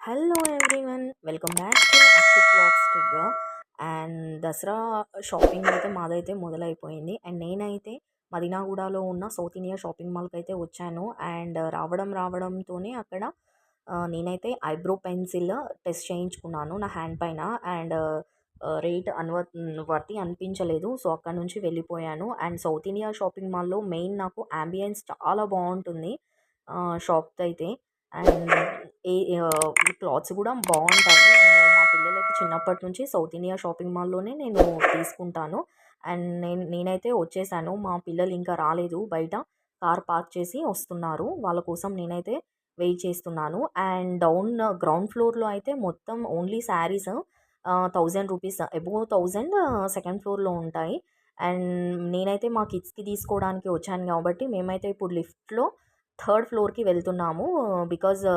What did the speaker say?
Hello everyone, welcome back to Akshit blogs trigger. And Dasara shopping అయితే మాదైతే మొదలైపోయింది. And నేనైతే మదినాగూడలో ఉన్న సౌత్ ఇండియా షాపింగ్ మాల్కి అయితే వచ్చాను. అండ్ రావడంతోనే అక్కడ నేనైతే ఐబ్రో పెన్సిల్ టెస్ట్ చేయించుకున్నాను నా హ్యాండ్ పైన. అండ్ రేట్ వర్తి అనిపించలేదు. సో అక్కడ నుంచి వెళ్ళిపోయాను. అండ్ సౌత్ ఇండియా షాపింగ్ మాల్లో మెయిన్ నాకు అంబియన్స్ చాలా బాగుంటుంది షాప్తో అయితే. అండ్ ఈ క్లాత్స్ కూడా బాగుంటాయి. నేను మా పిల్లలకి చిన్నప్పటి నుంచి సౌత్ ఇండియా షాపింగ్ మాల్లోనే నేను తీసుకుంటాను. అండ్ నేనైతే వచ్చేసాను. మా పిల్లలు ఇంకా రాలేదు, బయట కార్ పార్క్ చేసి వస్తున్నారు. వాళ్ళ కోసం నేనైతే వెయిట్ చేస్తున్నాను. అండ్ గ్రౌండ్ ఫ్లోర్లో అయితే మొత్తం only saris 1000 rupees above 1000 second ఫ్లోర్లో ఉంటాయి. అండ్ నేనైతే మా కిడ్స్కి తీసుకోవడానికి వచ్చాను కాబట్టి మేమైతే ఇప్పుడు లిఫ్ట్లో థర్డ్ ఫ్లోర్కి వెళ్తున్నాము. బికాజ్